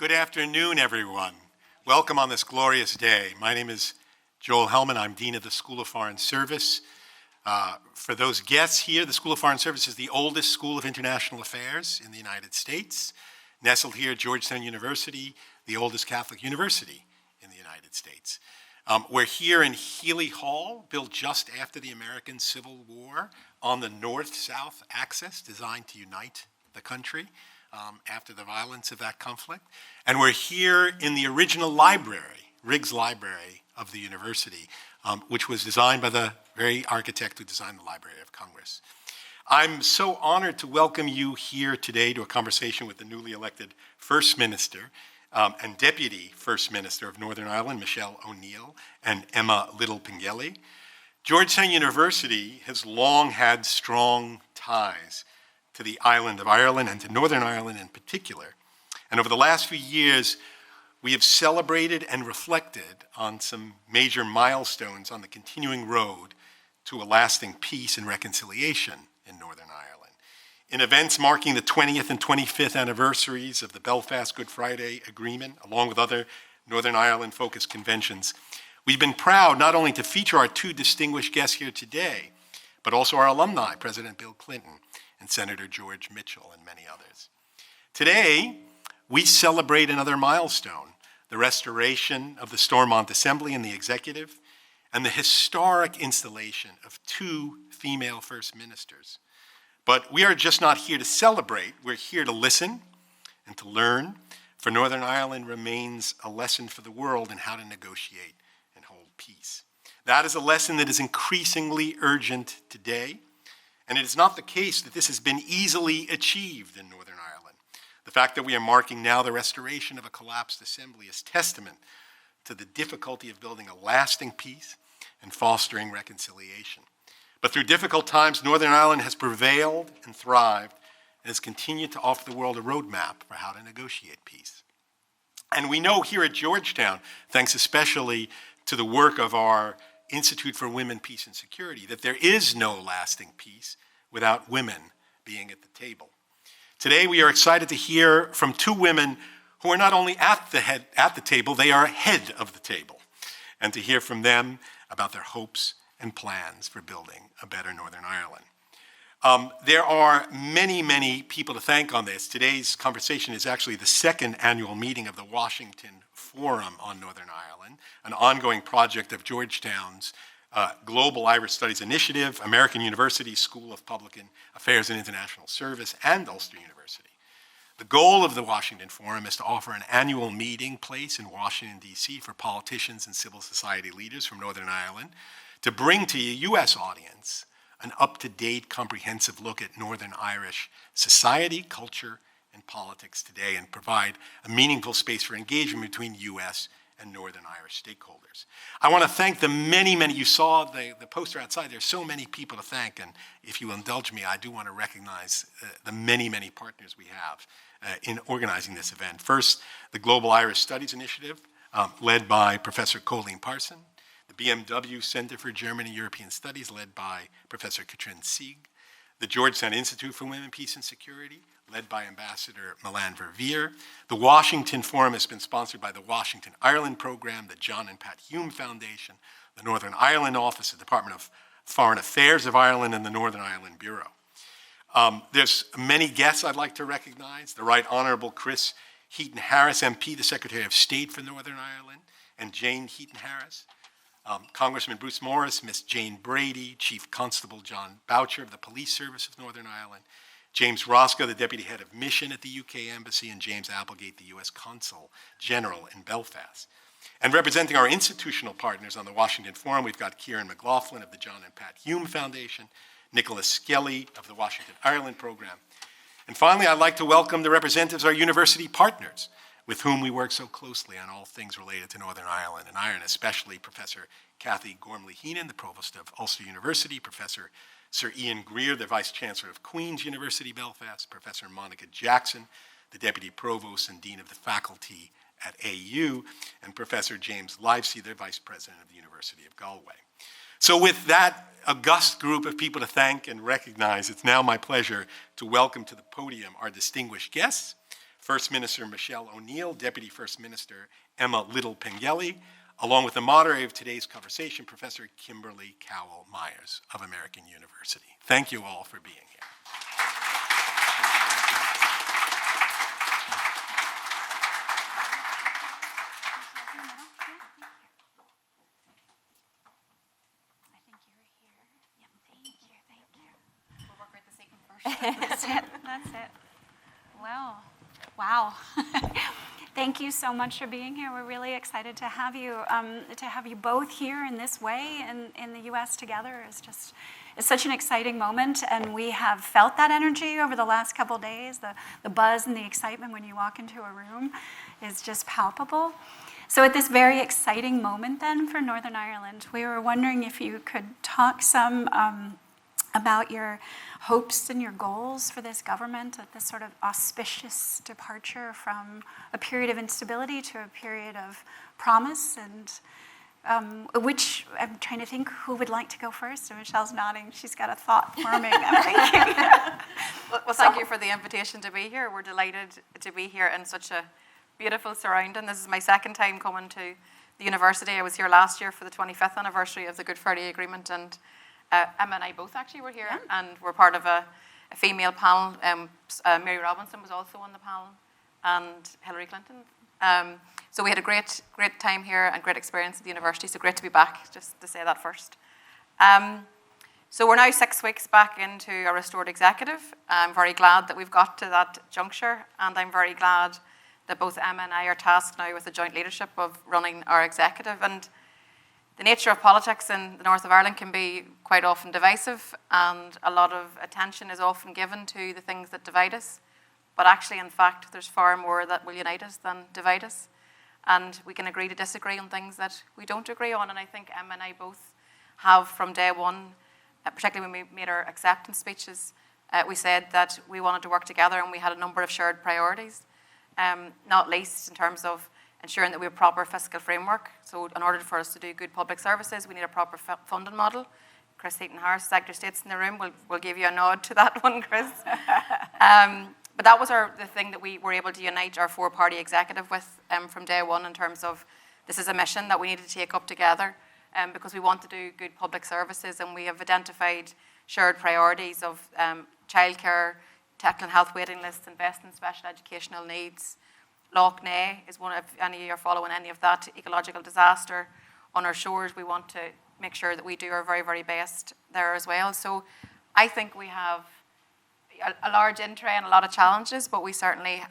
Good afternoon, everyone. Welcome on this glorious day. My name is Joel Hellman. I'm Dean of the School of Foreign Service. For those guests here, the School of Foreign Service is the oldest school of international affairs in the United States, nestled here at Georgetown University, the oldest Catholic university in the United States. We're here in Healy Hall, built just after the American Civil War on the north-south axis, designed to unite the country after the violence of that conflict. And we're here in the original library, Riggs Library of the university, which was designed by the very architect who designed the Library of Congress. I'm so honored to welcome you here today to a conversation with the newly elected First Minister and Deputy First Minister of Northern Ireland, Michelle O'Neill, and Emma Little-Pengelly. Georgetown University has long had strong ties to the island of Ireland and to Northern Ireland in particular. And over the last few years, we have celebrated and reflected on some major milestones on the continuing road to a lasting peace and reconciliation in Northern Ireland. In events marking the 20th and 25th anniversaries of the Belfast Good Friday Agreement, along with other Northern Ireland-focused conventions, we've been proud not only to feature our two distinguished guests here today, but also our alumni, President Bill Clinton and Senator George Mitchell, and many others. Today, we celebrate another milestone, the restoration of the Stormont Assembly and the Executive, and the historic installation of two female First Ministers. But we are just not here to celebrate, we're here to listen and to learn, for Northern Ireland remains a lesson for the world in how to negotiate and hold peace. That is a lesson that is increasingly urgent today, and it is not the case that this has been easily achieved in Northern Ireland. The fact that we are marking now the restoration of a collapsed assembly is testament to the difficulty of building a lasting peace and fostering reconciliation. But through difficult times, Northern Ireland has prevailed and thrived and has continued to offer the world a roadmap for how to negotiate peace. And we know here at Georgetown, thanks especially to the work of our Institute for Women, Peace and Security, that there is no lasting peace without women being at the table. Today, we are excited to hear from two women who are not only at the table, they are ahead of the table, and to hear from them about their hopes and plans for building a better Northern Ireland. There are many, many people to thank on this. Today's conversation is actually the second annual meeting of the Washington Forum on Northern Ireland, an ongoing project of Georgetown's Global Irish Studies Initiative, American University School of Public Affairs and International Service, and Ulster University. The goal of the Washington Forum is to offer an annual meeting place in Washington, D.C. for politicians and civil society leaders from Northern Ireland to bring to a U.S. audience an up-to-date, comprehensive look at Northern Irish society, culture, and politics today, and provide a meaningful space for engagement between U.S. and Northern Irish stakeholders. I want to thank the many, you saw the poster outside, there's so many people to thank, and if you indulge me, I do want to recognize the many, partners we have in organizing this event. First, the Global Irish Studies Initiative, led by Professor Colleen Parson, the BMW Center for German and European Studies, led by Professor Katrin Sieg, the Georgetown Institute for Women, Peace and Security, led by Ambassador Milan Verveer. The Washington Forum has been sponsored by the Washington Ireland Program, the John and Pat Hume Foundation, the Northern Ireland Office, the Department of Foreign Affairs of Ireland, and the Northern Ireland Bureau. There's many guests I'd like to recognize. The Right Honorable Chris Heaton-Harris, MP, the Secretary of State for Northern Ireland, and Jane Heaton-Harris. Congressman Bruce Morris, Miss Jane Brady, Chief Constable John Boucher of the Police Service of Northern Ireland, James Roscoe, the Deputy Head of Mission at the UK Embassy, and James Applegate, the US Consul General in Belfast. And representing our institutional partners on the Washington Forum, we've got Kieran McLaughlin of the John and Pat Hume Foundation, Nicholas Skelly of the Washington Ireland Program. And finally, I'd like to welcome the representatives of our university partners, with whom we work so closely on all things related to Northern Ireland and Ireland, especially Professor Kathy Gormley-Heenan, the Provost of Ulster University, Professor Sir Ian Greer, the Vice Chancellor of Queen's University Belfast, Professor Monica Jackson, the Deputy Provost and Dean of the Faculty at AU, and Professor James Livesey, the Vice President of the University of Galway. So with that august group of people to thank and recognize, it's now my pleasure to welcome to the podium our distinguished guests. First Minister Michelle O'Neill, Deputy First Minister Emma Little-Pengelly, along with the moderator of today's conversation, Professor Kimberly-Cowell Myers of American University. Thank you all for being here. That's it. That's it. Well, wow. Thank you so much for being here. We're really excited to have you both here in this way in the U.S. together. It's such an exciting moment, and we have felt that energy over the last couple of days. The buzz and the excitement when you walk into a room is just palpable. So at this very exciting moment then for Northern Ireland, we were wondering if you could talk some about your hopes and your goals for this government at this sort of auspicious departure from a period of instability to a period of promise, and which I'm trying to think who would like to go first. And Michelle's nodding. She's got a thought forming, I'm thinking. Well, thank you for the invitation to be here. We're delighted to be here in such a beautiful surrounding. This is my second time coming to the university. I was here last year for the 25th anniversary of the Good Friday Agreement, and Emma and I both actually were here, and we're part of a female panel. Mary Robinson was also on the panel, and Hillary Clinton. So we had a great time here and great experience at the university, so great to be back, just to say that first. So we're now 6 weeks back into a restored executive. I'm very glad that we've got to that juncture, and I'm very glad that both Emma and I are tasked now with the joint leadership of running our executive. And the nature of politics in the north of Ireland can be quite often divisive, and a lot of attention is often given to the things that divide us. But actually, in fact, there's far more that will unite us than divide us. And we can agree to disagree on things that we don't agree on. And I think Emma and I both have from day one, particularly when we made our acceptance speeches, we said that we wanted to work together, and we had a number of shared priorities, not least in terms of ensuring that we have a proper fiscal framework. So in order for us to do good public services, we need a proper funding model. Chris Heaton-Harris, Secretary of State's in the room, will give you a nod to that one, Chris. But that was the thing that we were able to unite our four-party executive with from day one, in terms of this is a mission that we needed to take up together because we want to do good public services, and we have identified shared priorities of childcare, technical health waiting lists, investment in special educational needs. Loch Ness is one, if any of you are following any of that, ecological disaster on our shores. We want to make sure that we do our very, very best there as well. So I think we have a large in-tray and a lot of challenges, but we certainly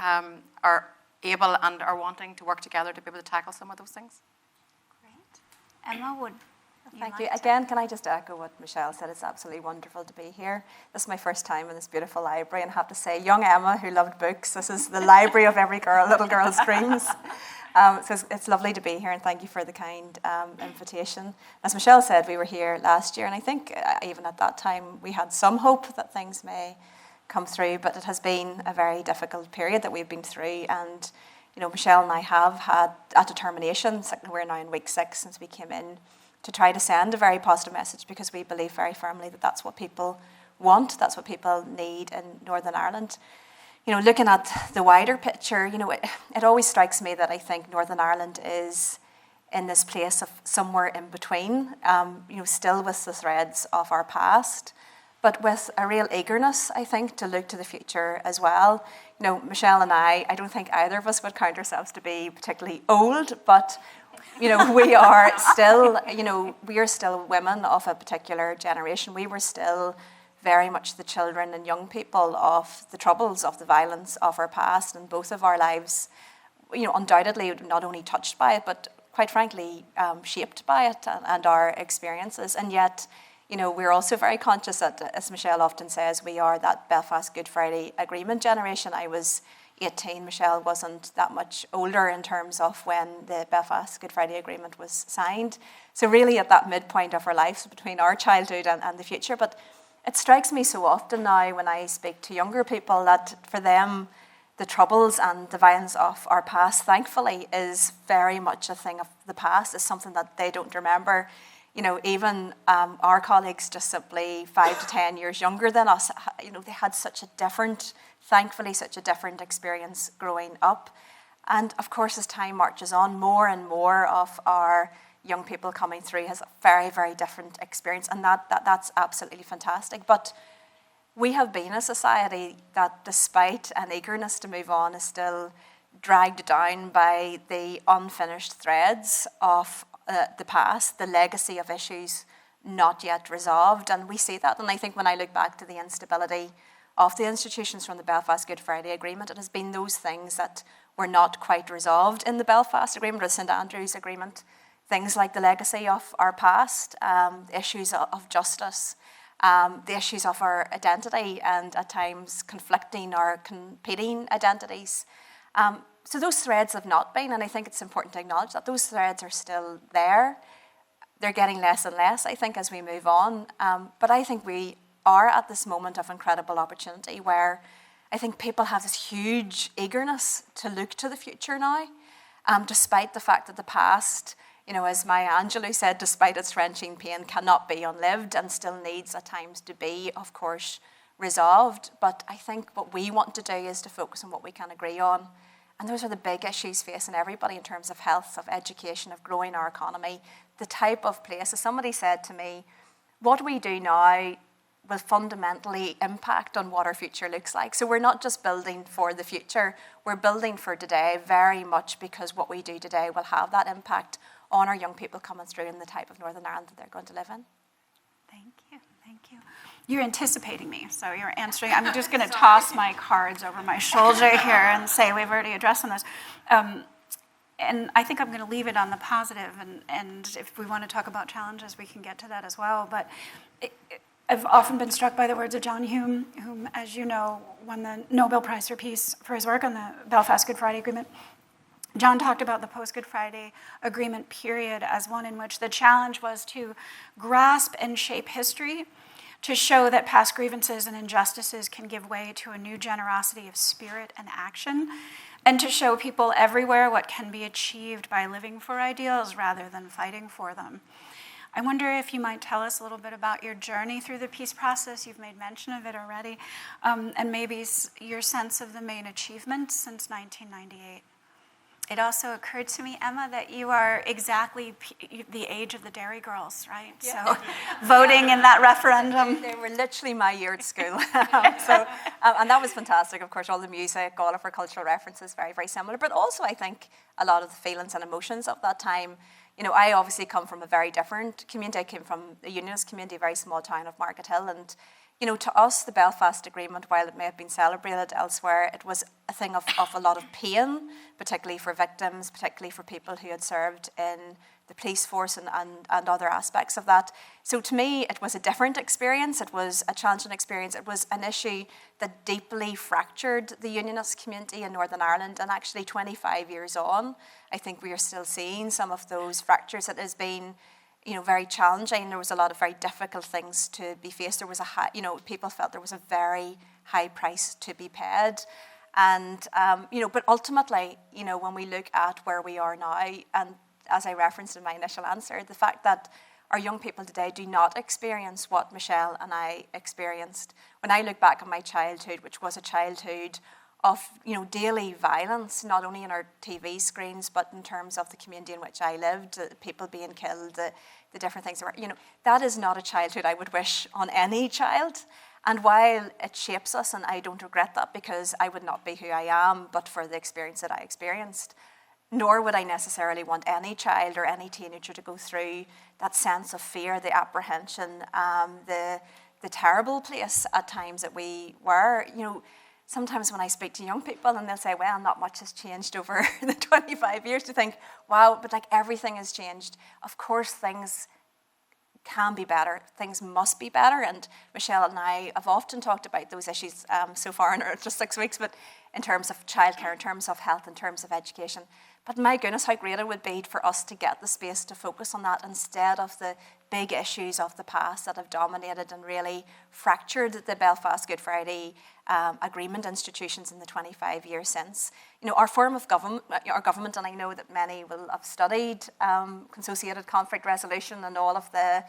are able and are wanting to work together to be able to tackle some of those things. Great. Emma, would Thank you. Again, can I just echo what Michelle said? It's absolutely wonderful to be here. This is my first time in this beautiful library, and I have to say, young Emma, who loved books, this is the library of every little girl's dreams. So it's lovely to be here, and thank you for the kind invitation. As Michelle said, we were here last year, and I think even at that time we had some hope that things may come through, but it has been a very difficult period that we've been through, and Michelle and I have had a determination. We're now in week 6 since we came in, to try to send a very positive message, because we believe very firmly that that's what people want, that's what people need in Northern Ireland. Looking at the wider picture, it always strikes me that I think Northern Ireland is in this place of somewhere in between, still with the threads of our past, but with a real eagerness, I think, to look to the future as well. Michelle and I don't think either of us would count ourselves to be particularly old, but we are still, we are still women of a particular generation. We were still very much the children and young people of the troubles, of the violence of our past, and both of our lives, undoubtedly not only touched by it, but quite frankly, shaped by it and our experiences. And yet, we're also very conscious that, as Michelle often says, we are that Belfast Good Friday Agreement generation. I was 18, Michelle wasn't that much older in terms of when the Belfast Good Friday Agreement was signed. So really at that midpoint of our lives between our childhood and the future. But it strikes me so often now when I speak to younger people that for them, the troubles and the violence of our past, thankfully, is very much a thing of the past. It's something that they don't remember. even our colleagues just simply 5 to 10 years younger than us, they had thankfully such a different experience growing up. And of course, as time marches on, more and more of our young people coming through has a very, very different experience, and that's absolutely fantastic. But we have been a society that, despite an eagerness to move on, is still dragged down by the unfinished threads of the past, the legacy of issues not yet resolved. And we see that. And I think when I look back to the instability of the institutions from the Belfast Good Friday Agreement, it has been those things that were not quite resolved in the Belfast Agreement or the St Andrews Agreement. Things like the legacy of our past, issues of justice, the issues of our identity, and at times conflicting or competing identities. So those threads have not been, and I think it's important to acknowledge that those threads are still there. They're getting less and less, I think, as we move on. But I think we are at this moment of incredible opportunity where I think people have this huge eagerness to look to the future now, despite the fact that the past, as Maya Angelou said, despite its wrenching pain, cannot be unlived and still needs at times to be, of course, resolved. But I think what we want to do is to focus on what we can agree on. And those are the big issues facing everybody in terms of health, of education, of growing our economy, the type of place. As somebody said to me, what we do now will fundamentally impact on what our future looks like. So we're not just building for the future, we're building for today very much because what we do today will have that impact on our young people coming through in the type of Northern Ireland that they're going to live in. Thank you. You're anticipating me, so you're answering. I'm just going to toss my cards over my shoulder here and say we've already addressed on this. And I think I'm going to leave it on the positive, and if we want to talk about challenges, we can get to that as well. But I've often been struck by the words of John Hume, whom, as you know, won the Nobel Prize for Peace for his work on the Belfast Good Friday Agreement. John talked about the post-Good Friday Agreement period as one in which the challenge was to grasp and shape history, to show that past grievances and injustices can give way to a new generosity of spirit and action, and to show people everywhere what can be achieved by living for ideals rather than fighting for them. I wonder if you might tell us a little bit about your journey through the peace process. You've made mention of it already, and maybe your sense of the main achievements since 1998. It also occurred to me, Emma, that you are exactly the age of the Dairy Girls, right? Yeah. So voting in that referendum. They were literally my year at school. And that was fantastic. Of course, all the music, all of our cultural references, very, very similar. But also, I think, a lot of the feelings and emotions of that time. I obviously come from a very different community. I came from a unionist community, a very small town of Market Hill. And to us, the Belfast Agreement, while it may have been celebrated elsewhere, it was a thing of a lot of pain, particularly for victims, particularly for people who had served in the police force and other aspects of that. So to me, it was a different experience. It was a challenging experience. It was an issue that deeply fractured the unionist community in Northern Ireland. And actually 25 years on, I think we are still seeing some of those fractures. It has been very challenging. There was a lot of very difficult things to be faced. There was people felt there was a very high price to be paid. And, but ultimately, when we look at where we are now, and as I referenced in my initial answer, the fact that our young people today do not experience what Michelle and I experienced. When I look back on my childhood, which was a childhood of daily violence, not only in our TV screens, but in terms of the community in which I lived, people being killed, the different things. That is not a childhood I would wish on any child. And while it shapes us, and I don't regret that because I would not be who I am, but for the experience that I experienced, nor would I necessarily want any child or any teenager to go through that sense of fear, the apprehension, the terrible place at times that we were. Sometimes when I speak to young people and they'll say, well, not much has changed over the 25 years, to think, wow, but everything has changed. Of course, things can be better. Things must be better. And Michelle and I have often talked about those issues so far in our just 6 weeks, but in terms of childcare, in terms of health, in terms of education. But my goodness, how great it would be for us to get the space to focus on that instead of the big issues of the past that have dominated and really fractured the Belfast Good Friday Agreement institutions in the 25 years since. Our form of government, and I know that many will have studied consociated conflict resolution and all of the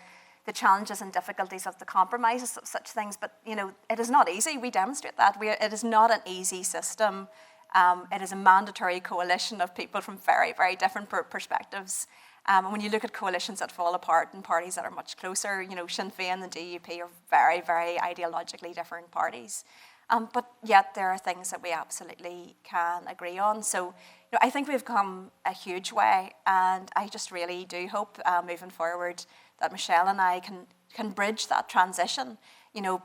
challenges and difficulties of the compromises of such things, but it is not easy. We demonstrate that. It is not an easy system. It is a mandatory coalition of people from very, very different perspectives. And when you look at coalitions that fall apart and parties that are much closer, Sinn Féin and DUP are very, very ideologically different parties. But yet there are things that we absolutely can agree on. So I think we've come a huge way, and I just really do hope moving forward that Michelle and I can bridge that transition,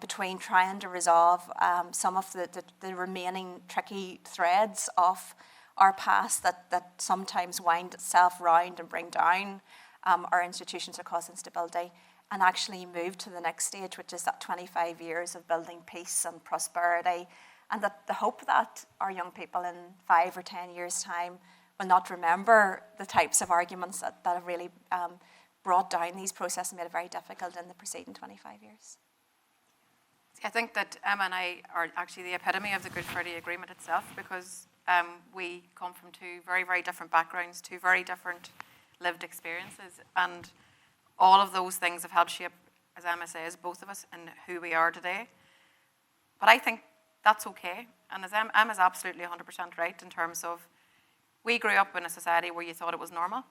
between trying to resolve some of the remaining tricky threads of our past that sometimes wind itself round and bring down our institutions or cause instability, and actually move to the next stage, which is that 25 years of building peace and prosperity, and that the hope that our young people in 5 or 10 years' time will not remember the types of arguments that have really brought down these processes and made it very difficult in the preceding 25 years. I think that Emma and I are actually the epitome of the Good Friday Agreement itself, because we come from two very, very different backgrounds, two very different lived experiences, and all of those things have helped shape, as Emma says, both of us and who we are today. But I think that's okay, and as Emma's absolutely 100% right in terms of we grew up in a society where you thought it was normal,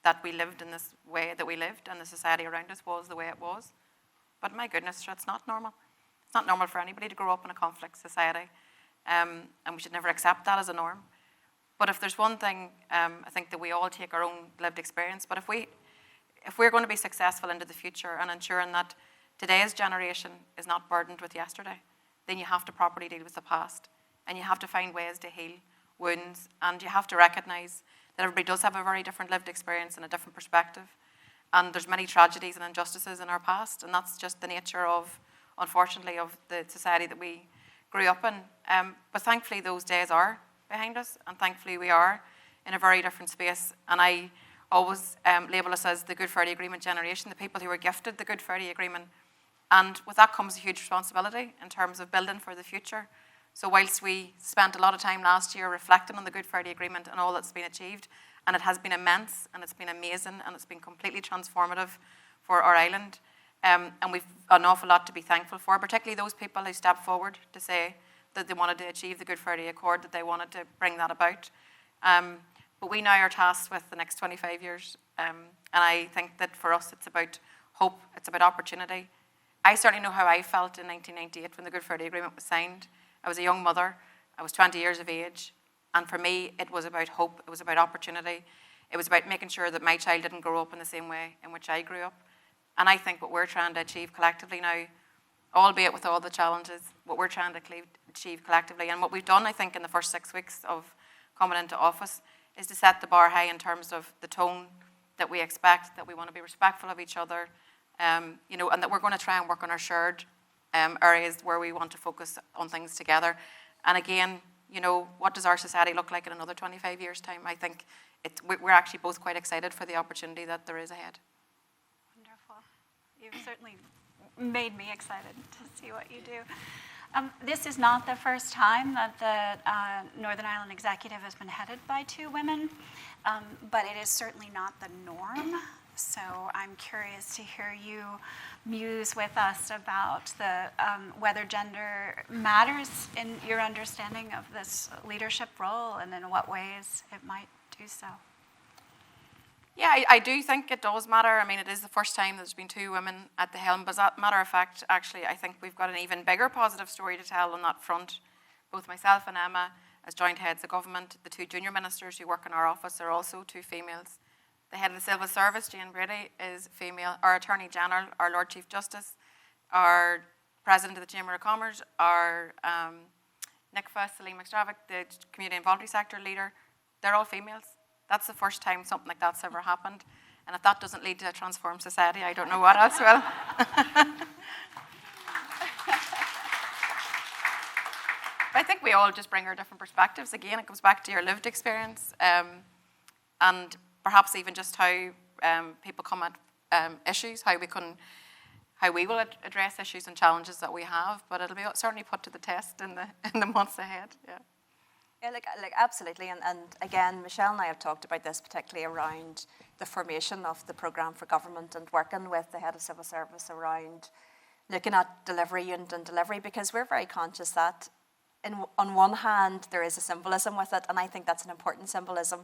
that we lived in this way that we lived, and the society around us was the way it was. But my goodness, it's not normal. It's not normal for anybody to grow up in a conflict society, and we should never accept that as a norm. But if there's one thing, I think that we all take our own lived experience, but if we're going to be successful into the future and ensuring that today's generation is not burdened with yesterday, then you have to properly deal with the past, and you have to find ways to heal wounds, and you have to recognise that everybody does have a very different lived experience and a different perspective, and there's many tragedies and injustices in our past, and that's just the nature of, unfortunately, of the society that we grew up in. But thankfully those days are behind us, and thankfully we are in a very different space, and I always label us as the Good Friday Agreement generation, the people who were gifted the Good Friday Agreement, and with that comes a huge responsibility in terms of building for the future. So whilst we spent a lot of time last year reflecting on the Good Friday Agreement and all that's been achieved, and it has been immense, and it's been amazing, and it's been completely transformative for our island, and we've an awful lot to be thankful for, particularly those people who stepped forward to say that they wanted to achieve the Good Friday Accord, that they wanted to bring that about. But we now are tasked with the next 25 years, and I think that for us it's about hope, it's about opportunity. I certainly know how I felt in 1998 when the Good Friday Agreement was signed. I was a young mother, I was 20 years of age, and for me it was about hope, it was about opportunity, it was about making sure that my child didn't grow up in the same way in which I grew up. And I think what we're trying to achieve collectively now, albeit with all the challenges, what we're trying to achieve collectively, and what we've done, I think, in the first 6 weeks of coming into office, is to set the bar high in terms of the tone that we expect, that we want to be respectful of each other, and that we're going to try and work on our shared areas where we want to focus on things together. And again, what does our society look like in another 25 years' time? I think we're actually both quite excited for the opportunity that there is ahead. Wonderful. You've certainly made me excited to see what you do. This is not the first time that the Northern Ireland Executive has been headed by 2 women, but it is certainly not the norm. So I'm curious to hear you muse with us about whether gender matters in your understanding of this leadership role, and in what ways it might do so. Yeah, I do think it does matter. I mean, it is the first time there's been 2 women at the helm, but as a matter of fact, actually, I think we've got an even bigger positive story to tell on that front. Both myself and Emma, as joint heads of government, the 2 junior ministers who work in our office are also 2 females. The head of the Civil Service, Jane Brady, is female. Our Attorney General, our Lord Chief Justice, our President of the Chamber of Commerce, our NICFA, Celine McStravick, the Community and Voluntary Sector leader, they're all females. That's the first time something like that's ever happened. And if that doesn't lead to a transformed society, I don't know what else will. But I think we all just bring our different perspectives. Again, it comes back to your lived experience, and perhaps even just how people come at issues, how we will address issues and challenges that we have, but it'll be certainly put to the test in the months ahead. Yeah. Yeah, like absolutely, and again, Michelle and I have talked about this particularly around the formation of the programme for government and working with the head of civil service around looking at delivery, unit and delivery, because we're very conscious that on one hand there is a symbolism with it, and I think that's an important symbolism.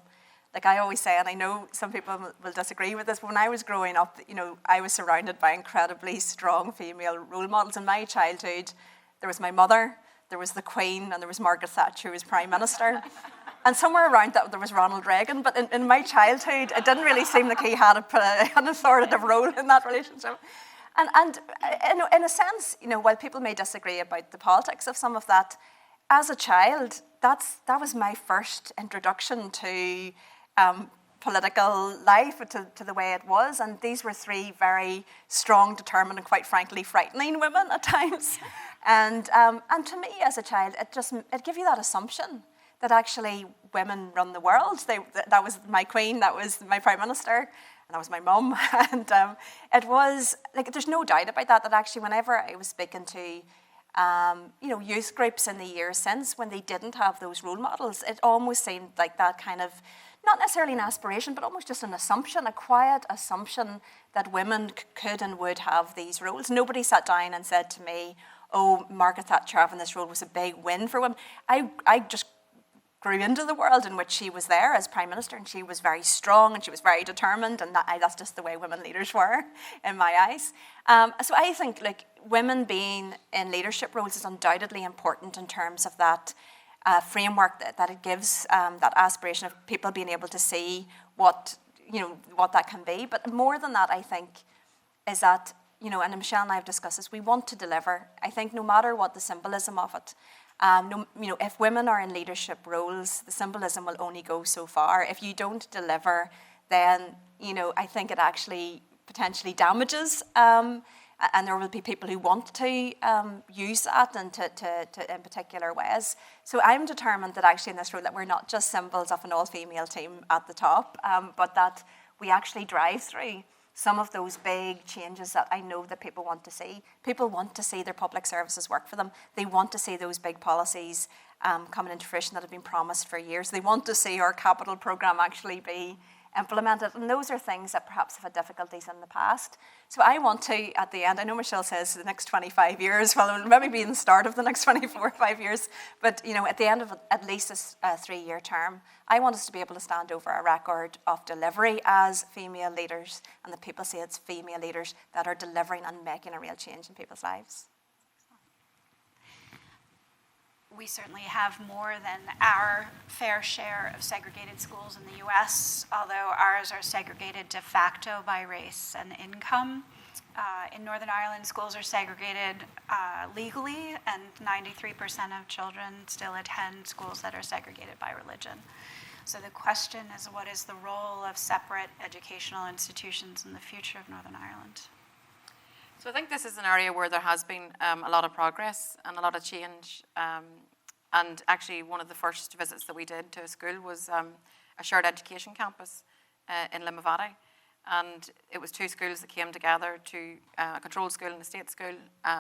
Like I always say, and I know some people will disagree with this, but when I was growing up, I was surrounded by incredibly strong female role models. In my childhood, there was my mother, there was the Queen, and there was Margaret Thatcher, who was Prime Minister. And somewhere around that, there was Ronald Reagan. But in my childhood, it didn't really seem like he had an authoritative role in that relationship. And in a sense, while people may disagree about the politics of some of that, as a child, that was my first introduction to political life, to the way it was. And these were three very strong, determined, and quite frankly frightening women at times. And to me as a child, it gave you that assumption that actually women run the world. That was my Queen, that was my Prime Minister, and that was my mum. And it was, like, there's no doubt about that actually whenever I was speaking to youth groups in the years since, when they didn't have those role models, it almost seemed like that kind of, not necessarily an aspiration, but almost just an assumption, a quiet assumption that women could and would have these roles. Nobody sat down and said to me, oh, Margaret Thatcher having this role was a big win for women. I just grew into the world in which she was there as Prime Minister, and she was very strong and she was very determined, and that's just the way women leaders were in my eyes. So I think like women being in leadership roles is undoubtedly important in terms of that framework that it gives, that aspiration of people being able to see what that can be. But more than that, I think, is that, and Michelle and I have discussed this, we want to deliver. I think no matter what the symbolism of it, if women are in leadership roles, the symbolism will only go so far. If you don't deliver, then, I think it actually potentially damages, and there will be people who want to use that and to in particular ways. So I'm determined that actually in this role that we're not just symbols of an all-female team at the top, but that we actually drive through some of those big changes that I know that people want to see. People want to see their public services work for them. They want to see those big policies coming into fruition that have been promised for years. They want to see our capital programme actually be implemented. And those are things that perhaps have had difficulties in the past. So I want to, at the end, I know Michelle says the next 25 years, well, it'll maybe be the start of the next 24 or 5 years, but at the end of at least a 3-year term, I want us to be able to stand over a record of delivery as female leaders, and that people see it's female leaders that are delivering and making a real change in people's lives. We certainly have more than our fair share of segregated schools in the US, although ours are segregated de facto by race and income. In Northern Ireland, schools are segregated legally, and 93% of children still attend schools that are segregated by religion. So the question is, what is the role of separate educational institutions in the future of Northern Ireland? So I think this is an area where there has been a lot of progress and a lot of change. And actually, one of the first visits that we did to a school was a shared education campus in Limavady. And it was 2 schools that came together to a controlled school and a state school,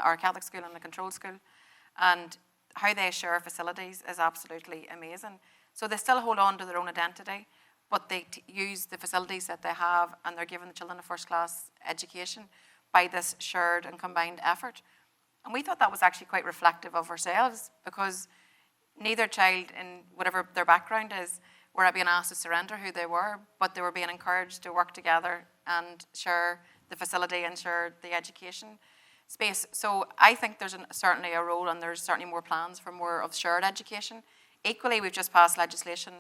or a Catholic school and a controlled school. And how they share facilities is absolutely amazing. So they still hold on to their own identity, but they use the facilities that they have, and they're giving the children a first-class education by this shared and combined effort. And we thought that was actually quite reflective of ourselves, because neither child, in whatever their background is, were being asked to surrender who they were, but they were being encouraged to work together and share the facility and share the education space. So I think there's certainly a role, and there's certainly more plans for more of shared education. Equally, we've just passed legislation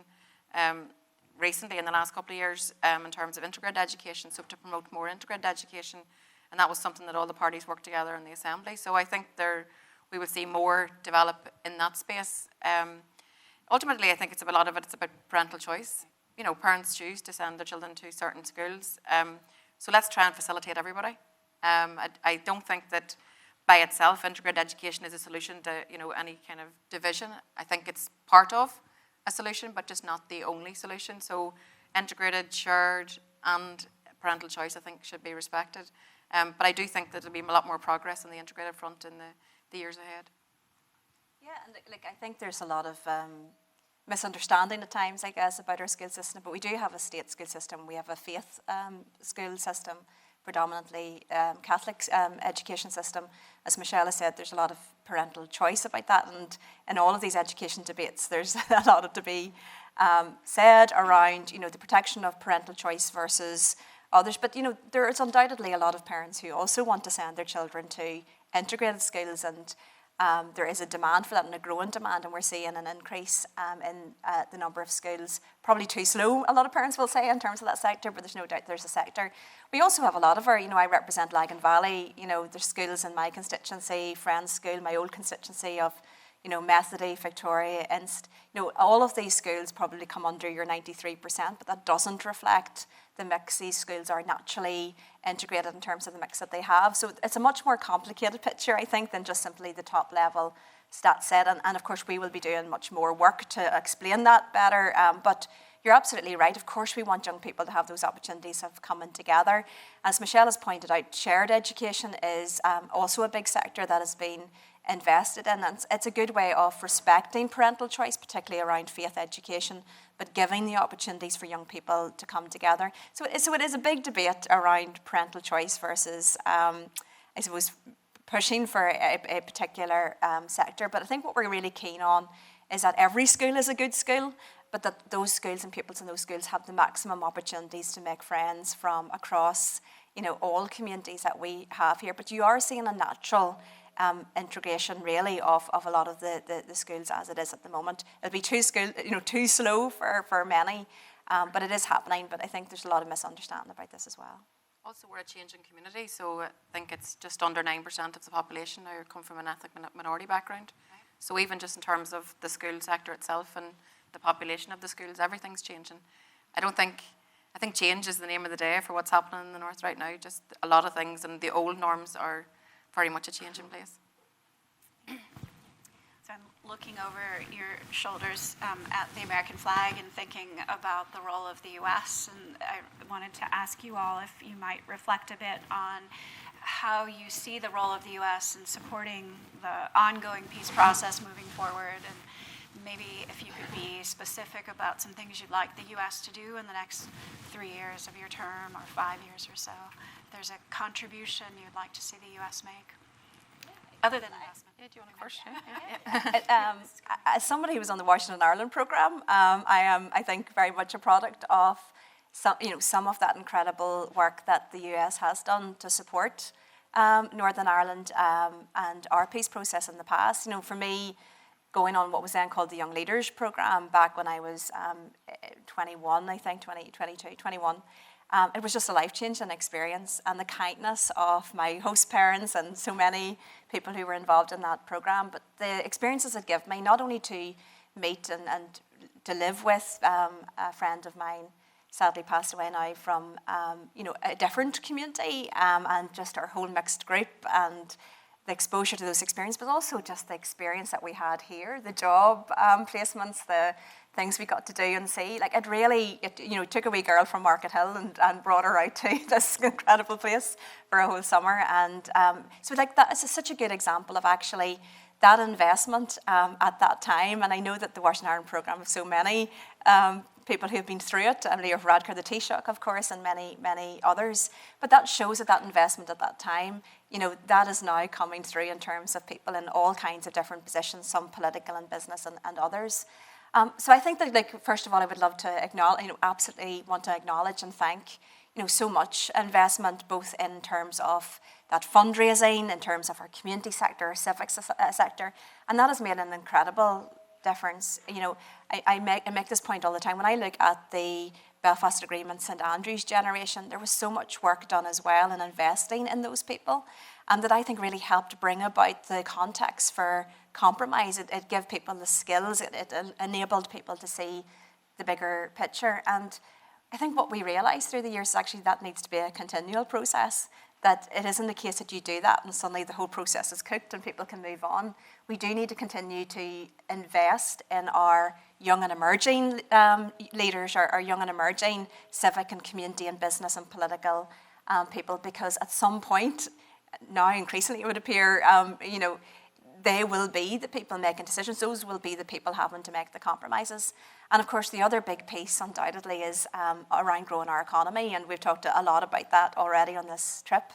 recently in the last couple of years in terms of integrated education, so to promote more integrated education, and that was something that all the parties worked together in the Assembly. So I think we will see more develop in that space. Ultimately, I think it's a lot of it, it's about parental choice. Parents choose to send their children to certain schools. So let's try and facilitate everybody. I don't think that by itself integrated education is a solution to any kind of division. I think it's part of a solution, but just not the only solution. So integrated, shared, and parental choice, I think, should be respected. But I do think that there'll be a lot more progress on the integrated front in the years ahead. Yeah, and like I think there's a lot of misunderstanding at times, I guess, about our school system. But we do have a state school system. We have a faith school system, predominantly Catholic education system. As Michelle has said, there's a lot of parental choice about that. And in all of these education debates, there's a lot to be said around, the protection of parental choice versus others. But, there is undoubtedly a lot of parents who also want to send their children to integrated schools, and there is a demand for that, and a growing demand, and we're seeing an increase in the number of schools. Probably too slow, a lot of parents will say, in terms of that sector, but there's no doubt there's a sector. We also have a lot of our, I represent Lagan Valley, there's schools in my constituency, Friends School, my old constituency of, Methody, Victoria, Inst. All of these schools probably come under your 93%, but that doesn't reflect the mix. These schools are naturally integrated in terms of the mix that they have. So it's a much more complicated picture, I think, than just simply the top level stat set. And of course, we will be doing much more work to explain that better. But you're absolutely right. Of course, we want young people to have those opportunities of coming together. As Michelle has pointed out, shared education is also a big sector that has been invested in. And it's a good way of respecting parental choice, particularly around faith education, but giving the opportunities for young people to come together. So it is a big debate around parental choice versus, I suppose, pushing for a particular sector. But I think what we're really keen on is that every school is a good school, but that those schools and pupils in those schools have the maximum opportunities to make friends from across, all communities that we have here. But you are seeing a natural integration, really, of a lot of the schools as it is at the moment. It'll be too slow for many, but it is happening. But I think there's a lot of misunderstanding about this as well. Also, we're a changing community, so I think it's just under 9% of the population now come from an ethnic minority background. Right. So even just in terms of the school sector itself and the population of the schools, everything's changing. I think change is the name of the day for what's happening in the North right now. Just a lot of things, and the old norms are very much a change in place. So I'm looking over your shoulders at the American flag and thinking about the role of the U.S. And I wanted to ask you all if you might reflect a bit on how you see the role of the U.S. in supporting the ongoing peace process moving forward, and maybe if you could be specific about some things you'd like the U.S. to do in the next 3 years of your term or 5 years or so. There's a contribution you'd like to see the U.S. make, other than investment. Yeah, do you want to go first? Yeah. As somebody who was on the Washington Ireland programme, I am, I think, very much a product of some of that incredible work that the US has done to support Northern Ireland and our peace process in the past. For me, going on what was then called the Young Leaders Programme back when I was 21, I think, 22, 21, it was just a life-changing experience, and the kindness of my host parents and so many people who were involved in that programme, but the experiences it gave me, not only to meet and to live with a friend of mine, sadly passed away now, from a different community, and just our whole mixed group, and the exposure to those experiences, but also just the experience that we had here, the job placements, the things we got to do and see. Like it really took a wee girl from Market Hill and brought her out to this incredible place for a whole summer. And so like that is such a good example of actually that investment at that time. And I know that the Washington Ireland programme has so many people who have been through it, Leo Radker, the Taoiseach, of course, and many, many others. But that shows that investment at that time, that is now coming through in terms of people in all kinds of different positions, some political and business and others. So I think that, first of all, I would love to acknowledge, absolutely want to acknowledge and thank, so much investment, both in terms of that fundraising, in terms of our community sector, our civic sector, and that has made an incredible difference. I make this point all the time. When I look at the Belfast Agreement, St Andrews generation, there was so much work done as well in investing in those people, and that I think really helped bring about the context for compromise. It gave people the skills, it enabled people to see the bigger picture. And I think what we realised through the years is actually that needs to be a continual process. that it isn't the case that you do that and suddenly the whole process is cooked and people can move on. We do need to continue to invest in our young and emerging leaders, our young and emerging civic and community and business and political people, because at some point, now increasingly it would appear, they will be the people making decisions. Those will be the people having to make the compromises. And of course, the other big piece, undoubtedly, is around growing our economy. And we've talked a lot about that already on this trip.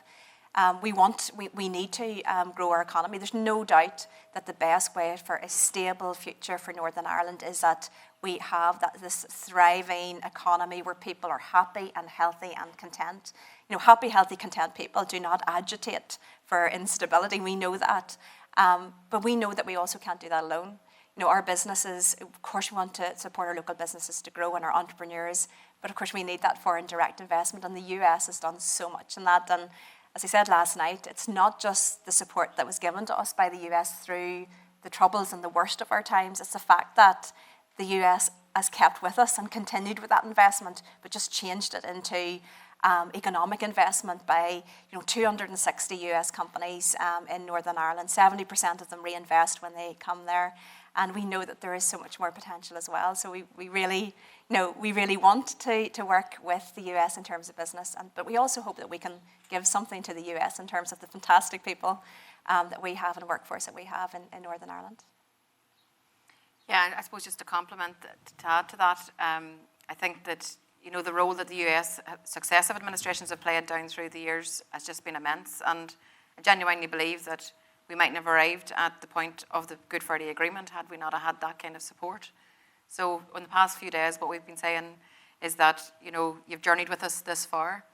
We need to grow our economy. There's no doubt that the best way for a stable future for Northern Ireland is that we have this thriving economy where people are happy and healthy and content. Happy, healthy, content people do not agitate for instability. We know that. But we know that we also can't do that alone. Our businesses, of course, we want to support our local businesses to grow and our entrepreneurs, but of course we need that foreign direct investment, and the US has done so much in that. And as I said last night, it's not just the support that was given to us by the US through the troubles and the worst of our times, it's the fact that the US has kept with us and continued with that investment, but just changed it into economic investment by 260 US companies in Northern Ireland. 70% of them reinvest when they come there. And we know that there is so much more potential as well. So we really want to work with the US in terms of business. But we also hope that we can give something to the US in terms of the fantastic people that we have and workforce that we have in Northern Ireland. Yeah, I suppose just to complement, to add to that, I think that the role that the US successive administrations have played down through the years has just been immense. And I genuinely believe that we mightn't have arrived at the point of the Good Friday Agreement had we not had that kind of support. So in the past few days, what we've been saying is that, you've journeyed with us this far.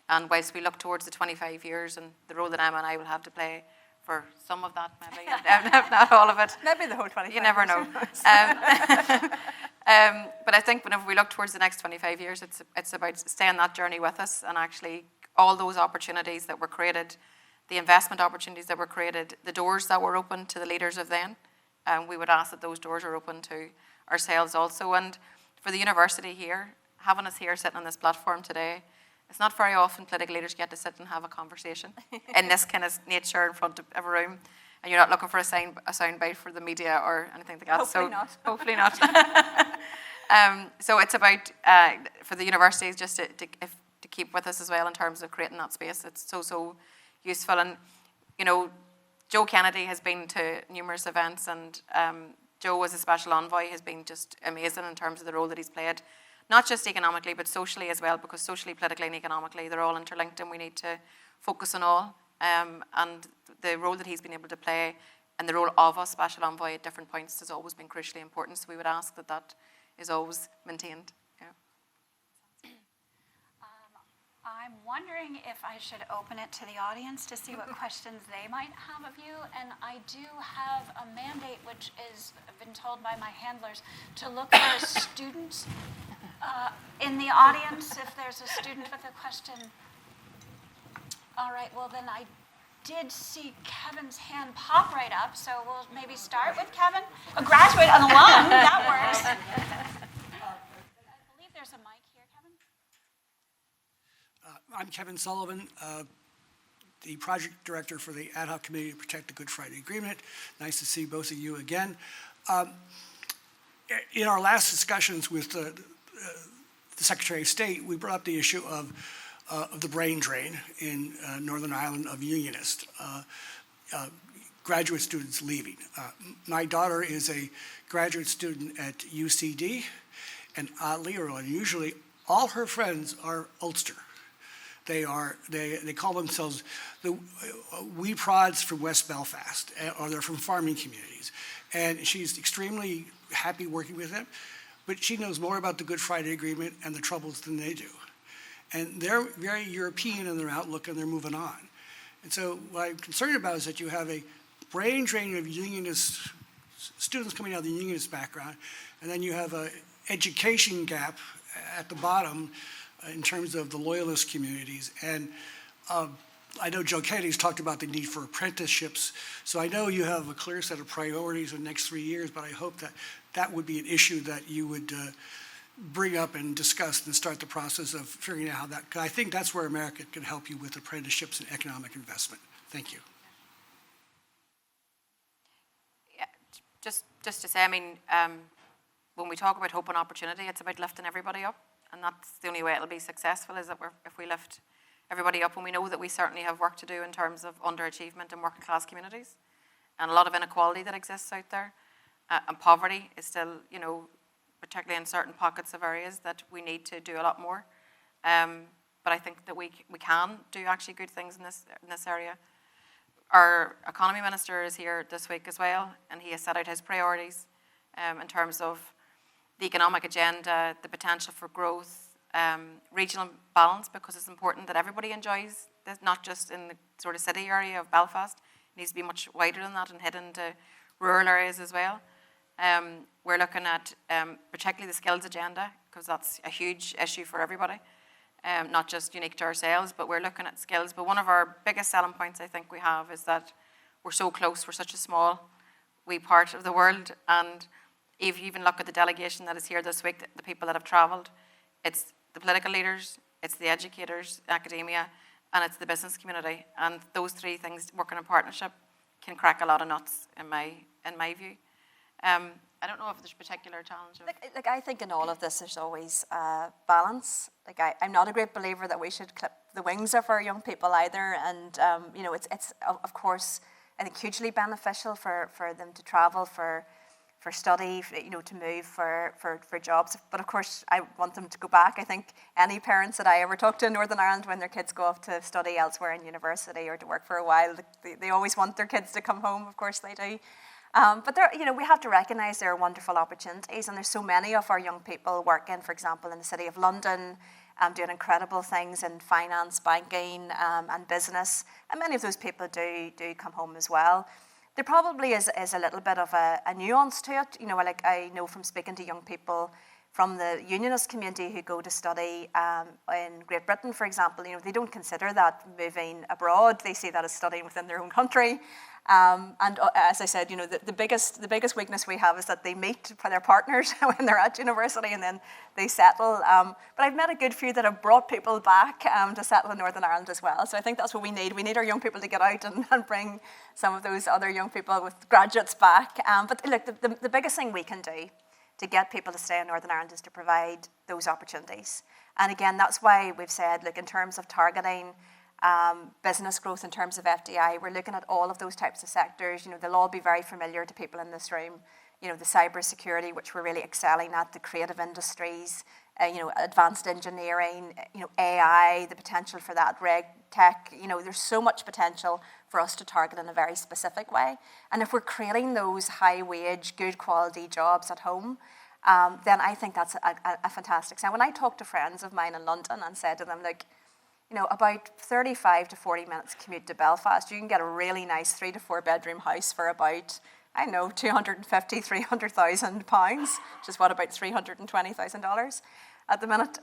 And whilst we look towards the 25 years and the role that Emma and I will have to play for some of that, maybe, not all of it. Maybe the whole 25 You never know. But I think whenever we look towards the next 25 years, it's about staying that journey with us, and actually all those opportunities that were created, the investment opportunities that were created, the doors that were open to the leaders of then, we would ask that those doors are open to ourselves also. And for the university here, having us here sitting on this platform today, it's not very often political leaders get to sit and have a conversation in this kind of nature in front of a room, and you're not looking for a soundbite for the media or anything like that. Hopefully not. So it's about, for the universities, just to keep with us as well in terms of creating that space. It's so useful. And, Joe Kennedy has been to numerous events, and Joe as a special envoy has been just amazing in terms of the role that he's played, not just economically, but socially as well, because socially, politically, and economically, they're all interlinked, and we need to focus on all. And the role that he's been able to play and the role of a special envoy at different points has always been crucially important. So we would ask that is always maintained. Yeah. I'm wondering if I should open it to the audience to see what questions they might have of you. And I do have a mandate, which is, I've been told by my handlers, to look for a student in the audience if there's a student with a question. All right, well then I did see Kevin's hand pop right up, so we'll maybe start with Kevin. A graduate, an alum, that works. I believe there's a mic here, Kevin. I'm Kevin Sullivan, the project director for the Ad Hoc Committee to Protect the Good Friday Agreement. Nice to see both of you again. In our last discussions with the Secretary of State, we brought up the issue of the brain drain in Northern Ireland of unionists, graduate students leaving. My daughter is a graduate student at UCD, and oddly or unusually, all her friends are Ulster. They call themselves the wee prods from West Belfast, or they're from farming communities. And she's extremely happy working with them, but she knows more about the Good Friday Agreement and the troubles than they do. And they're very European in their outlook, and they're moving on. And so what I'm concerned about is that you have a brain drain of unionist students coming out of the unionist background, and then you have an education gap at the bottom in terms of the loyalist communities. And I know Joe Kennedy's talked about the need for apprenticeships, so I know you have a clear set of priorities in the next 3 years, but I hope that that would be an issue that you would bring up and discuss and start the process of figuring out how that, 'cause I think that's where America can help you with apprenticeships and economic investment. Thank you. Yeah, just to say, I mean, when we talk about hope and opportunity, it's about lifting everybody up, and that's the only way it'll be successful, is that if we lift everybody up, and we know that we certainly have work to do in terms of underachievement in working class communities, and a lot of inequality that exists out there, and poverty is still, you know, particularly in certain pockets of areas, that we need to do a lot more. But I think that we can do actually good things in this area. Our economy minister is here this week as well, and he has set out his priorities in terms of the economic agenda, the potential for growth, regional balance, because it's important that everybody enjoys this, not just in the sort of city area of Belfast. It needs to be much wider than that and hit into rural areas as well. We're looking at particularly the skills agenda, because that's a huge issue for everybody, not just unique to ourselves, but we're looking at skills. But one of our biggest selling points I think we have is that we're so close, we're such a small wee part of the world, and if you even look at the delegation that is here this week, the people that have travelled, it's the political leaders, it's the educators, academia, and it's the business community, and those three things working in partnership can crack a lot of nuts in my view. I don't know if there's a particular challenge. Like I think in all of this, there's always balance. Like I'm not a great believer that we should clip the wings of our young people either. And you know, it's of course I think hugely beneficial for them to travel for study, you know, to move for jobs. But of course, I want them to go back. I think any parents that I ever talk to in Northern Ireland, when their kids go off to study elsewhere in university or to work for a while, they always want their kids to come home. Of course, they do. But there, you know, we have to recognise there are wonderful opportunities, and there's so many of our young people working, for example, in the City of London, doing incredible things in finance, banking, and business. And many of those people do come home as well. There probably is a little bit of a nuance to it. You know, like I know from speaking to young people from the unionist community who go to study in Great Britain, for example, you know, they don't consider that moving abroad. They see that as studying within their own country. And as I said, you know, the biggest weakness we have is that they meet for their partners when they're at university and then they settle. But I've met a good few that have brought people back to settle in Northern Ireland as well. So I think that's what we need. We need our young people to get out and bring some of those other young people with graduates back. But look, the biggest thing we can do to get people to stay in Northern Ireland is to provide those opportunities. And again, that's why we've said, look, in terms of targeting business growth, in terms of FDI, we're looking at all of those types of sectors. You know, they'll all be very familiar to people in this room. You know, the cyber security, which we're really excelling at, the creative industries, you know, advanced engineering, you know, AI, the potential for that, reg tech. You know, there's so much potential for us to target in a very specific way. And if we're creating those high-wage, good quality jobs at home, then I think that's a fantastic sign. When I talk to friends of mine in London and said to them, like, you know, about 35 to 40 minutes commute to Belfast, you can get a really nice 3 to 4 bedroom house for about, I know, £250,000, £300,000, which is what, about $320,000 at the minute.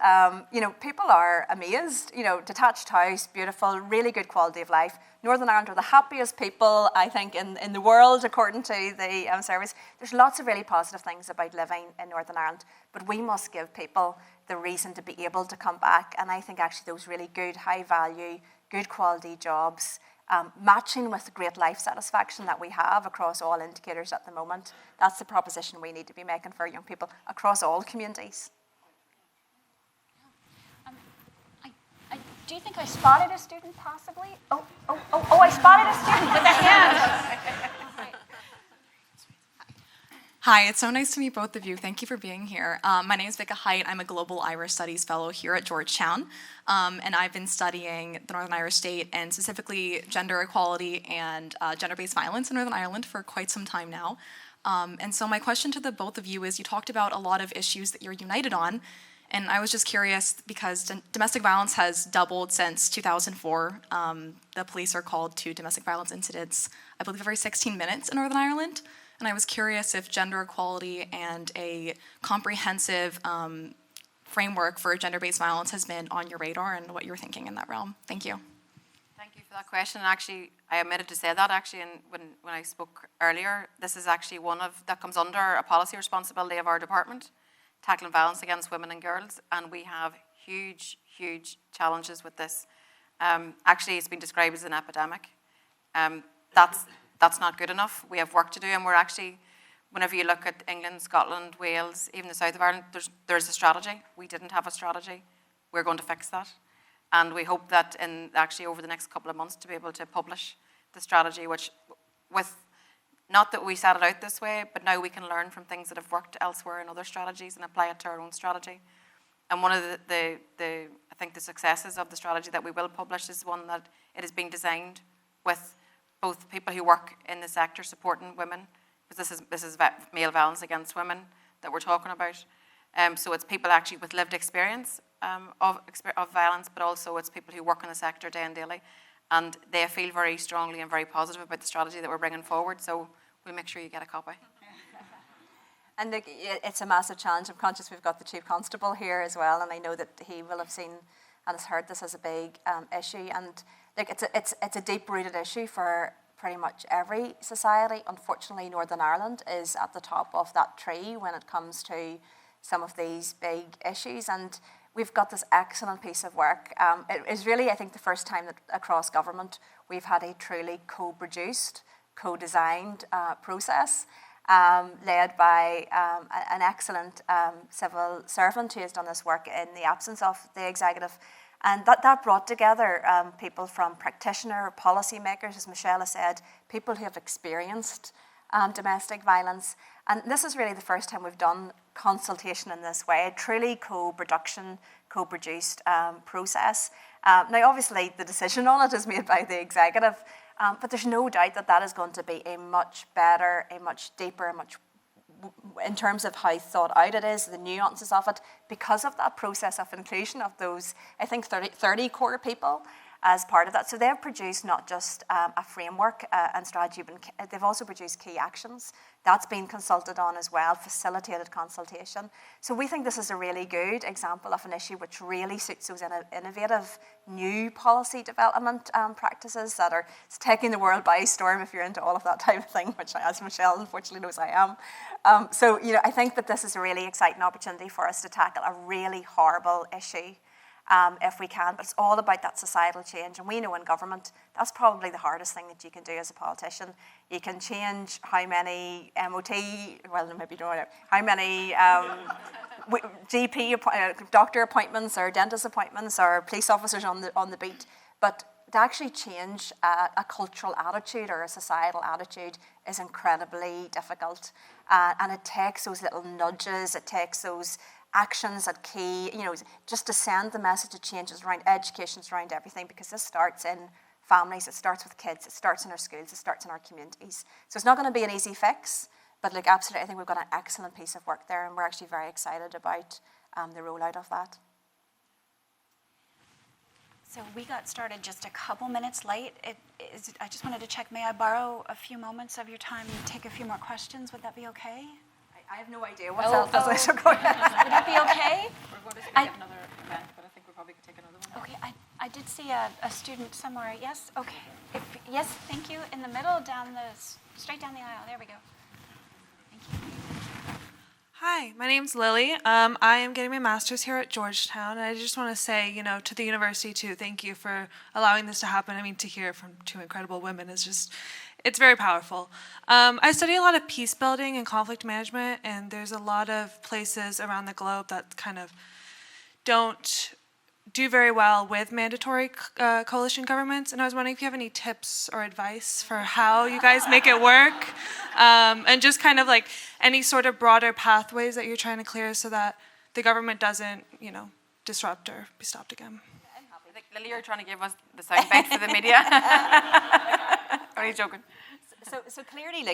You know, people are amazed. You know, detached house, beautiful, really good quality of life. Northern Ireland are the happiest people, I think, in the world, according to the service. There's lots of really positive things about living in Northern Ireland, but we must give people the reason to be able to come back. And I think actually those really good, high value, good quality jobs, matching with the great life satisfaction that we have across all indicators at the moment, that's the proposition we need to be making for young people across all communities. Do you think I spotted a student possibly? Oh, I spotted a student with a hand. Hi, it's so nice to meet both of you. Thank you for being here. My name is Vika Height. I'm a Global Irish Studies Fellow here at Georgetown, and I've been studying the Northern Irish state and specifically gender equality and gender-based violence in Northern Ireland for quite some time now. And so my question to the both of you is, you talked about a lot of issues that you're united on, and I was just curious because domestic violence has doubled since 2004. The police are called to domestic violence incidents, I believe, every 16 minutes in Northern Ireland. And I was curious if gender equality and a comprehensive framework for gender-based violence has been on your radar and what you're thinking in that realm. Thank you. Thank you for that question. Actually, I omitted to say that actually when I spoke earlier. This is actually one of that comes under a policy responsibility of our department tackling violence against women and girls, and we have huge, huge challenges with this. Actually, it's been described as an epidemic. That's not good enough. We have work to do, and we're actually, whenever you look at England, Scotland, Wales, even the south of Ireland, there's a strategy. We didn't have a strategy. We're going to fix that. And we hope that actually over the next couple of months to be able to publish the strategy, which with, not that we set it out this way, but now we can learn from things that have worked elsewhere in other strategies and apply it to our own strategy. And one of the I think the successes of the strategy that we will publish is one that it is being designed with both people who work in the sector supporting women, because this is male violence against women that we're talking about. So it's people actually with lived experience of violence, but also it's people who work in the sector day and daily, and they feel very strongly and very positive about the strategy that we're bringing forward. So we'll make sure you get a copy. And look, it's a massive challenge. I'm conscious we've got the Chief Constable here as well, and I know that he will have seen and has heard this as a big issue. And look, it's a deep-rooted issue for pretty much every society. Unfortunately, Northern Ireland is at the top of that tree when it comes to some of these big issues. And we've got this excellent piece of work. It is really, I think, the first time that across government we've had a truly co-produced, co-designed process. Led by an excellent civil servant who has done this work in the absence of the executive. And that brought together people from practitioner, policymakers, as Michelle has said, people who have experienced domestic violence. And this is really the first time we've done consultation in this way, a truly co-production, co-produced process. Now, obviously, the decision on it is made by the executive, but there's no doubt that that is going to be a much better, a much deeper, in terms of how thought out it is, the nuances of it, because of that process of inclusion of those, I think, 30 core people as part of that. So they've produced not just a framework and strategy, but they've also produced key actions. That's been consulted on as well, facilitated consultation. So we think this is a really good example of an issue which really suits those innovative new policy development practices that are taking the world by storm, if you're into all of that type of thing, which, as Michelle unfortunately knows I am. So, I think that this is a really exciting opportunity for us to tackle a really horrible issue. If we can, but it's all about that societal change. And we know in government, that's probably the hardest thing that you can do as a politician. You can change how many how many GP, doctor appointments or dentist appointments or police officers on the beat. But to actually change a cultural attitude or a societal attitude is incredibly difficult. And it takes those little nudges, it takes those actions at key, just to send the message of changes around education, around everything, because this starts in families, it starts with kids, it starts in our schools, it starts in our communities. So it's not going to be an easy fix, but absolutely, I think we've got an excellent piece of work there, and we're actually very excited about the rollout of that. So we got started just a couple minutes late. I just wanted to check, may I borrow a few moments of your time and take a few more questions? Would that be okay? I have no idea what else does this. Would that be okay? We're going to take another event, but I think we probably could take another one. Okay, I did see a student somewhere. Yes, okay. Yes, thank you. In the middle, straight down the aisle. There we go. Thank you. Hi, my name's Lily. I am getting my master's here at Georgetown, and I just want to say, to the university too, thank you for allowing this to happen. I mean, to hear from two incredible women is just, it's very powerful. I study a lot of peace building and conflict management, and there's a lot of places around the globe that kind of don't do very well with mandatory coalition governments, and I was wondering if you have any tips or advice for how you guys make it work, and just kind of like any sort of broader pathways that you're trying to clear so that the government doesn't, disrupt or be stopped again. I'm happy. I think, Lily, you're trying to give us the soundbite for the media. Only joking. So clearly,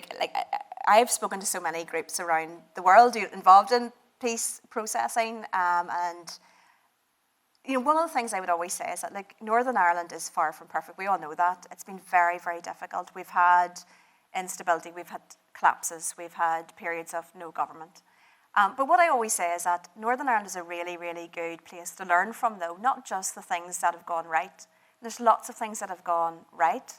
I've spoken to so many groups around the world involved in peace processing, and one of the things I would always say is that Northern Ireland is far from perfect. We all know that. It's been very, very difficult. We've had instability, we've had collapses, we've had periods of no government. But what I always say is that Northern Ireland is a really, really good place to learn from, though, not just the things that have gone right. There's lots of things that have gone right.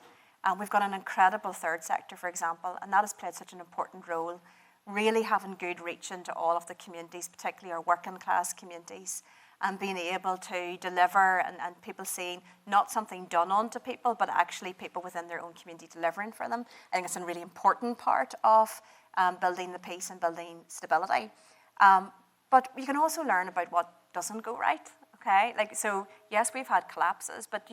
We've got an incredible third sector, for example, and that has played such an important role really having good reach into all of the communities, particularly our working class communities, and being able to deliver and people seeing not something done onto people, but actually people within their own community delivering for them. I think it's a really important part of building the peace and building stability. But you can also learn about what doesn't go right, okay? Like, so yes, we've had collapses, but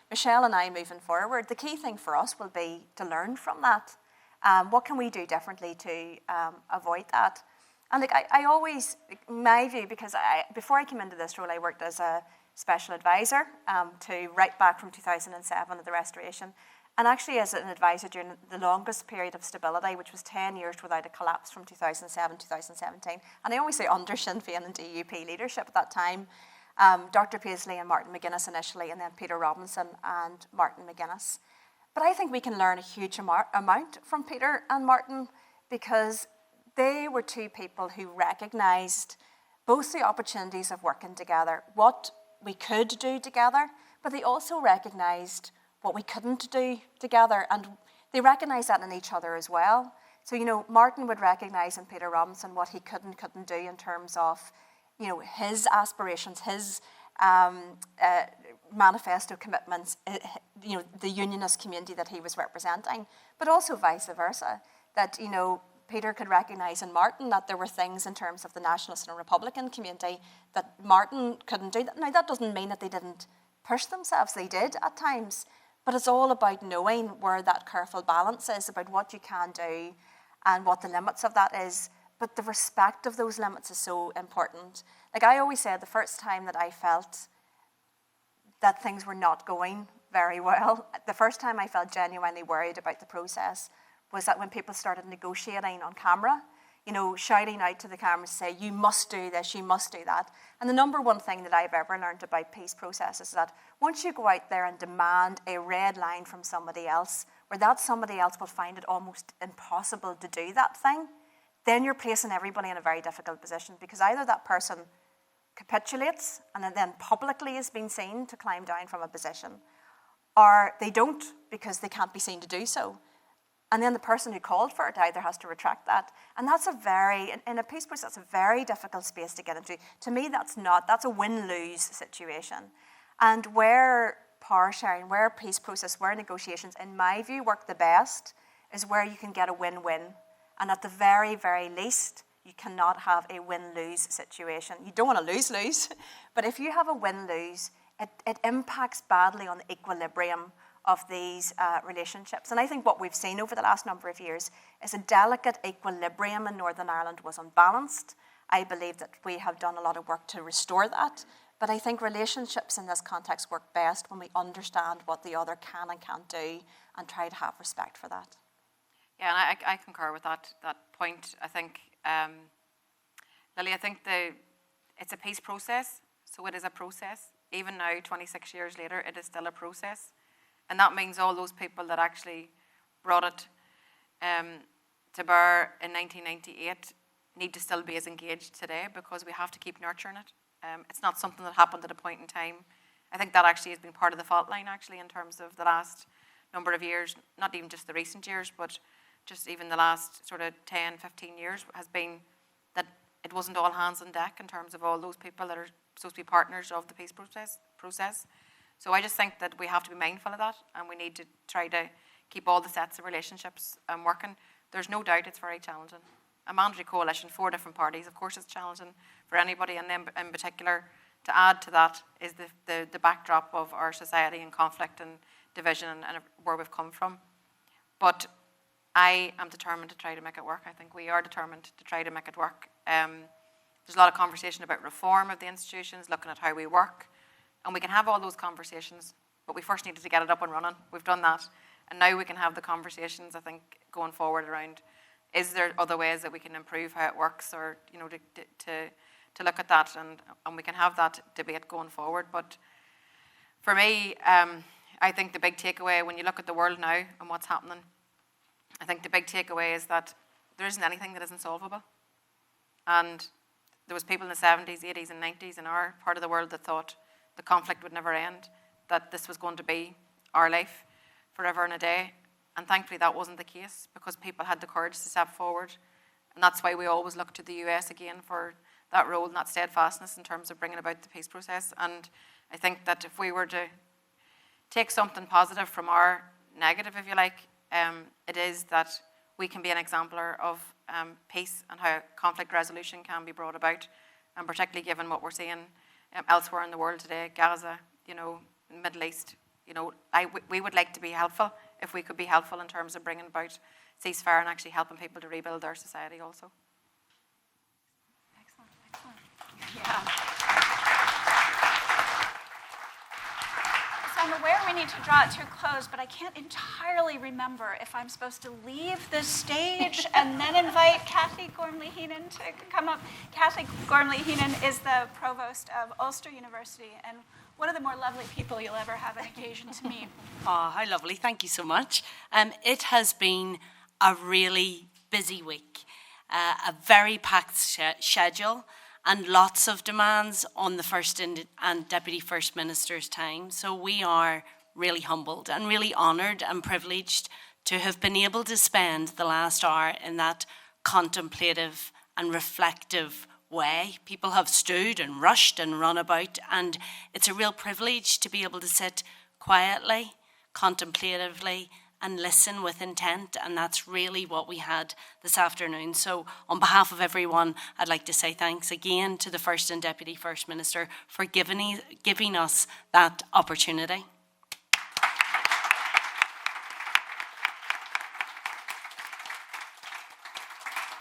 Michelle and I moving forward, the key thing for us will be to learn from that. What can we do differently to avoid that? And like I always, my view, because before I came into this role, I worked as a special advisor to right back from 2007 at the Restoration, and actually as an advisor during the longest period of stability, which was 10 years without a collapse from 2007 to 2017. And I always say under Sinn Féin and DUP leadership at that time, Dr. Paisley and Martin McGuinness initially, and then Peter Robinson and Martin McGuinness. But I think we can learn a huge amount from Peter and Martin, because they were two people who recognised both the opportunities of working together, what we could do together, but they also recognised what we couldn't do together, and they recognised that in each other as well. So, Martin would recognise in Peter Robinson what he couldn't do in terms of, his aspirations, his manifesto commitments, the unionist community that he was representing, but also vice versa, that, Peter could recognise in Martin that there were things in terms of the nationalist and Republican community that Martin couldn't do. Now, that doesn't mean that they didn't push themselves. They did at times. But it's all about knowing where that careful balance is, about what you can do and what the limits of that is. But the respect of those limits is so important. Like I always said, the first time that I felt that things were not going very well, the first time I felt genuinely worried about the process was that when people started negotiating on camera, shouting out to the camera to say, you must do this, you must do that. And the number one thing that I've ever learned about peace processes is that once you go out there and demand a red line from somebody else, where that somebody else will find it almost impossible to do that thing, then you're placing everybody in a very difficult position, because either that person capitulates and then publicly is being seen to climb down from a position, or they don't because they can't be seen to do so. And then the person who called for it either has to retract that. And that's in a peace process, that's a very difficult space to get into. To me, that's a win-lose situation. And where power sharing, where peace process, where negotiations, in my view, work the best is where you can get a win-win. And at the very, very least, you cannot have a win-lose situation. You don't want to lose-lose, but if you have a win-lose, it impacts badly on the equilibrium of these relationships. And I think what we've seen over the last number of years is a delicate equilibrium in Northern Ireland was unbalanced. I believe that we have done a lot of work to restore that, but I think relationships in this context work best when we understand what the other can and can't do and try to have respect for that. Yeah, and I concur with that point. I think, Lily, I think it's a peace process, so it is a process. Even now, 26 years later, it is still a process. And that means all those people that actually brought it to bear in 1998 need to still be as engaged today, because we have to keep nurturing it. It's not something that happened at a point in time. I think that actually has been part of the fault line, actually, in terms of the last number of years, not even just the recent years, but just even the last sort of 10, 15 years has been that it wasn't all hands on deck in terms of all those people that are supposed to be partners of the peace process. So I just think that we have to be mindful of that, and we need to try to keep all the sets of relationships working. There's no doubt it's very challenging. A mandatory coalition, 4 different parties, of course it's challenging for anybody, and then in particular, to add to that is the backdrop of our society and conflict and division and where we've come from. But I am determined to try to make it work. I think we are determined to try to make it work. There's a lot of conversation about reform of the institutions, looking at how we work. And we can have all those conversations, but we first needed to get it up and running. We've done that. And now we can have the conversations, I think, going forward around, is there other ways that we can improve how it works, or, to look at that, and we can have that debate going forward. But for me, I think the big takeaway, when you look at the world now and what's happening, I think the big takeaway is that there isn't anything that isn't solvable. And there was people in the 70s, 80s and 90s in our part of the world that thought the conflict would never end, that this was going to be our life forever and a day. And thankfully that wasn't the case, because people had the courage to step forward And that's why we always look to the US again for that role and that steadfastness in terms of bringing about the peace process. And I think that if we were to take something positive from our negative, if you like, it is that we can be an exemplar of peace and how conflict resolution can be brought about, and particularly given what we're seeing elsewhere in the world today, Gaza, Middle East. We would like to be helpful if we could be helpful in terms of bringing about ceasefire and actually helping people to rebuild their society also. Excellent, excellent. Yeah. So I'm aware we need to draw it to a close, but I can't entirely remember if I'm supposed to leave the stage and then invite Kathy Gormley-Heenan to come up. Kathy Gormley-Heenan is the provost of Ulster University, and one of the more lovely people you'll ever have an occasion to meet. Oh, how lovely. Thank you so much. It has been a really busy week, a very packed schedule, and lots of demands on the First and Deputy First Minister's time. So we are really humbled and really honoured and privileged to have been able to spend the last hour in that contemplative and reflective way. People have stood and rushed and run about, and it's a real privilege to be able to sit quietly, contemplatively, and listen with intent, and that's really what we had this afternoon. So on behalf of everyone, I'd like to say thanks again to the First and Deputy First Minister for giving us that opportunity.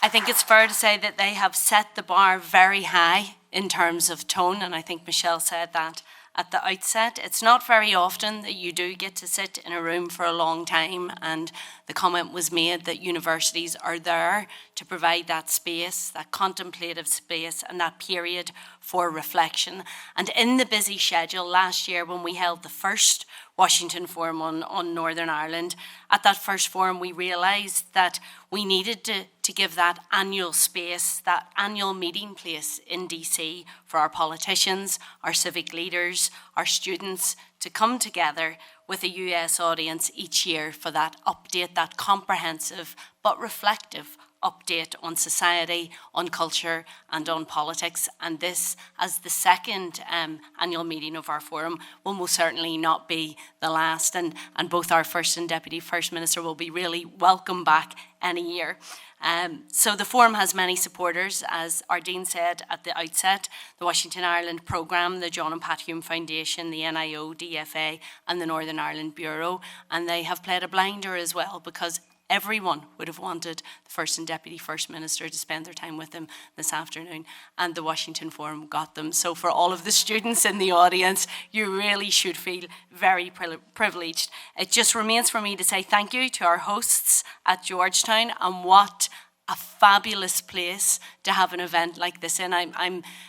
I think it's fair to say that they have set the bar very high in terms of tone, and I think Michelle said that at the outset. It's not very often that you do get to sit in a room for a long time, and the comment was made that universities are there to provide that space, that contemplative space, and that period for reflection. And in the busy schedule last year, when we held the first Washington Forum on Northern Ireland, at that first forum we realised that we needed to give that annual space, that annual meeting place in DC for our politicians, our civic leaders, our students to come together with a US audience each year for that update, that comprehensive but reflective update on society, on culture, and on politics. And this, as the second annual meeting of our forum, will most certainly not be the last. And both our First and Deputy First Minister will be really welcome back any year. So the forum has many supporters, as our Dean said at the outset: the Washington Ireland Programme, the John and Pat Hume Foundation, the NIO, DFA, and the Northern Ireland Bureau. And they have played a blinder as well, because everyone would have wanted the First and Deputy First Minister to spend their time with them this afternoon, and the Washington Forum got them. So for all of the students in the audience, you really should feel very privileged. It just remains for me to say thank you to our hosts at Georgetown, and what a fabulous place to have an event like this in.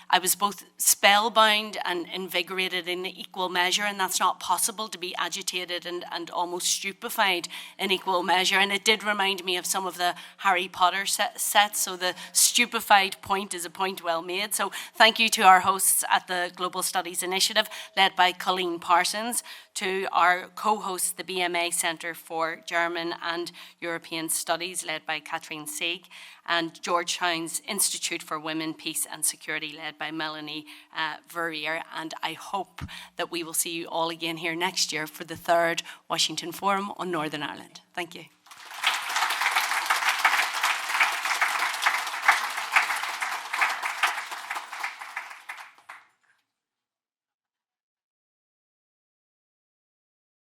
I was both spellbound and invigorated in equal measure, and that's not possible, to be agitated and almost stupefied in equal measure. And it did remind me of some of the Harry Potter sets, so the stupefied point is a point well made. So thank you to our hosts at the Global Studies Initiative, led by Colleen Parsons, to our co-hosts, the BMA Centre for German and European Studies, led by Catherine Sieg, and Georgetown's Institute for Women, Peace and Security, led by Melanie Verrier. And I hope that we will see you all again here next year for the third Washington Forum on Northern Ireland. Thank you.